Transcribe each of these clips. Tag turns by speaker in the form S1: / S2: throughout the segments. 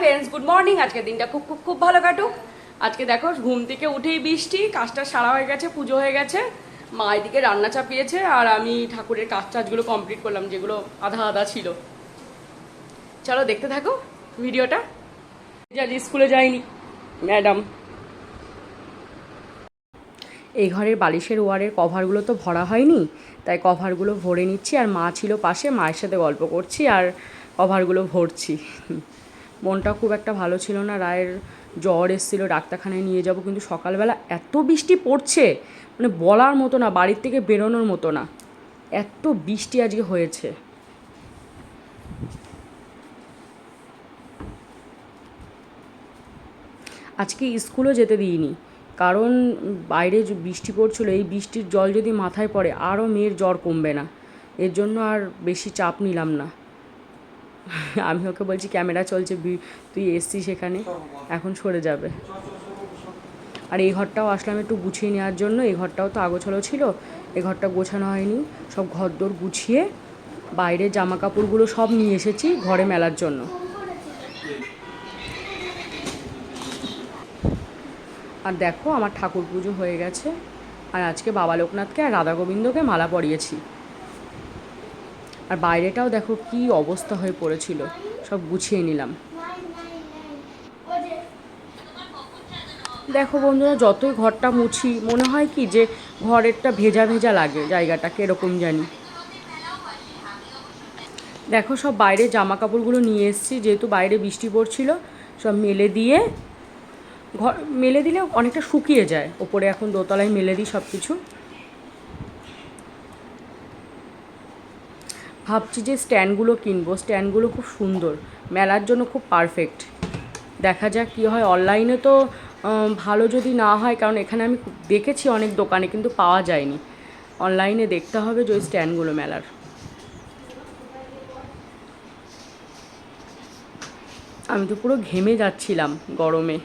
S1: Friends, good morning. আজকের দিনটা খুব খুব খুব ভালো কাটুক। আজকে দেখো ঘুম থেকে উঠেই বৃষ্টি, কাজটা সারা হয়ে গেছে, পুজো হয়ে গেছে, মা এদিকে রান্না চাপিয়েছে আর আমি ঠাকুরের কাজ টাজগুলো কমপ্লিট করলাম, যেগুলো আধা আধা ছিল। চলো দেখতে থাকো ভিডিওটা। আজ স্কুলে যাইনি ম্যাডাম। এই ঘরের বালিশের ওয়ারের কভারগুলো তো ভরা হয়নি, তাই কভারগুলো ভরে নিচ্ছি। আর মা ছিল পাশে, মায়ের সাথে গল্প করছি আর কভারগুলো ভরছি। মনটা খুব একটা ভালো ছিল না, রায়ের জ্বর এসেছিলো, ডাক্তারখানায় নিয়ে যাব, কিন্তু সকালবেলা এত বৃষ্টি পড়ছে মানে বলার মতো না, বাড়ির থেকে বেরোনোর মতো না, এত বৃষ্টি আজকে হয়েছে। আজকে স্কুলও যেতে দিইনি, কারণ বাইরে বৃষ্টি পড়ছিল, এই বৃষ্টির জল যদি মাথায় পড়ে আরও মেয়ের জ্বর কমবে না, এর জন্য আর বেশি চাপ নিলাম না। আমি ওকে বলছি ক্যামেরা চলছে, তুই এসছিস সেখানে, এখন সরে যাবে। আর এই ঘরটাও আসলাম একটু গুছিয়ে নেওয়ার জন্য, এই ঘরটাও তো আগোছালো ছিল, এই ঘরটা গোছানো হয়নি, সব ঘরদোর গুছিয়ে বাইরে জামা কাপড়গুলো সব নিয়ে এসেছি ঘরে মেলার জন্য। আর দেখো আমার ঠাকুর পুজো হয়ে গেছে, আর আজকে বাবা লোকনাথকে আর রাধা গোবিন্দকে মালা পরিয়েছি। আর বাইরেটাও দেখো কি অবস্থা হয়ে পড়েছিল, সব গুছিয়ে নিলাম। দেখো বন্ধুরা, যতই ঘরটা মুছি মনে হয় কি যে ঘরেরটা ভেজা ভেজা লাগে, জায়গাটা কীরকম জানি। দেখো সব বাইরে জামা কাপড়গুলো নিয়ে এসেছি, যেহেতু বাইরে বৃষ্টি পড়ছিল, সব মেলে দিয়ে ঘর মেলে দিলে অনেকটা শুকিয়ে যায়। ওপরে এখন দোতলায় মেলে দিই সব কিছু। ভাবছি যে স্ট্যান্ডগুলো কিনবো, স্ট্যান্ডগুলো খুব সুন্দর, মেলার জন্য খুব পারফেক্ট। দেখা যাক কী হয়। অনলাইনে তো ভালো যদি না হয়, কারণ এখানে আমি দেখেছি অনেক দোকানে, কিন্তু পাওয়া যায়নি। অনলাইনে দেখতে হবে যে ওই স্ট্যান্ডগুলো মেলার। আমি তো পুরো ঘেমে যাচ্ছিলাম গরমে।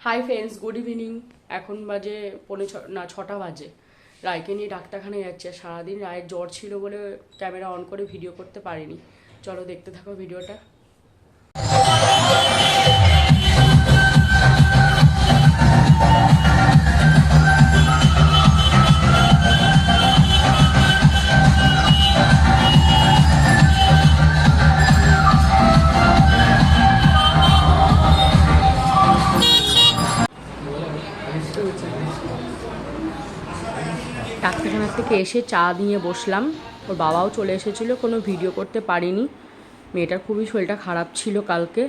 S1: Hi friends, good evening. এখন বাজে ছটা বাজে। রায়কে নিয়ে ডাক্তারখানায় যাচ্ছে। সারাদিন রায়ের জ্বর ছিল বলে ক্যামেরা অন করে ভিডিও করতে পারিনি। চলো দেখতে থাকো ভিডিওটা। ডাক্তারখানা থেকে এসে চা নিয়ে বসলাম, ওর বাবাও চলে এসেছিলো, কোনো ভিডিও করতে পারিনি। মেয়েটার খুবই শরীরটা খারাপ ছিল কালকে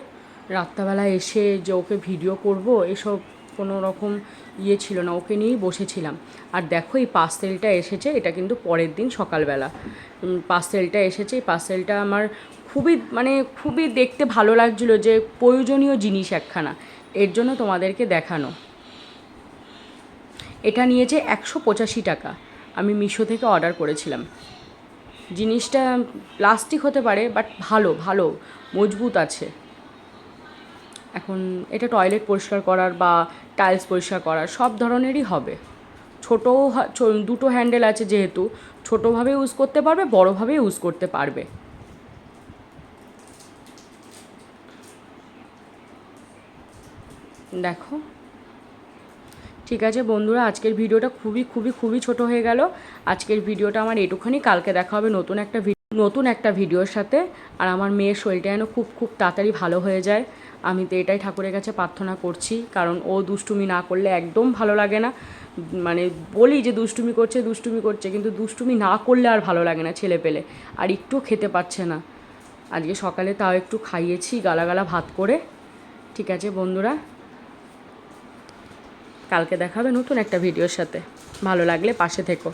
S1: রাত্রাবেলা এসে, যে ওকে ভিডিও করব এসব কোনো রকম ছিল না, ওকে নিয়েই বসেছিলাম। আর দেখো এই পার্সেলটা এসেছে, এটা কিন্তু পরের দিন সকালবেলা পার্সেলটা এসেছে। এই পার্সেলটা আমার খুবই দেখতে ভালো লাগছিলো, যে প্রয়োজনীয় জিনিস একখানা, এর জন্য তোমাদেরকে দেখানো। এটা নিয়েছে 185 টাকা। আমি মিশো থেকে অর্ডার করেছিলাম। জিনিসটা প্লাস্টিক হতে পারে, বাট ভালো মজবুত আছে। এখন এটা টয়লেট পরিষ্কার করার বা টাইলস পরিষ্কার করার সব ধরনেরই হবে। দুটো হ্যান্ডেল আছে, যেহেতু ছোটোভাবে ইউজ করতে পারবে, বড়োভাবে ইউজ করতে পারবে। দেখো, ঠিক আছে বন্ধুরা, আজকের ভিডিওটা খুবই ছোট হয়ে গেল। আজকের ভিডিওটা আমার এটুখানি। কালকে দেখা হবে নতুন একটা ভিডিওর সাথে। আর আমার মেয়ের শরীরটা যেন খুব তাড়াতাড়ি ভালো হয়ে যায়। আমি তো এটাই ঠাকুরের কাছে প্রার্থনা করছি, কারণ ও দুষ্টুমি না করলে একদম ভালো লাগে না। বলি যে দুষ্টুমি করছে, কিন্তু দুষ্টুমি না করলে আর ভালো লাগে না ছেলে পেলে। আর একটু খেতে পারছে না। আজকে সকালে তাও একটু খাইয়েছি গালা ভাত করে। ঠিক আছে বন্ধুরা, কালকে দেখা হবে নতুন একটা ভিডিওর সাথে। ভালো লাগলে পাশে থেকো।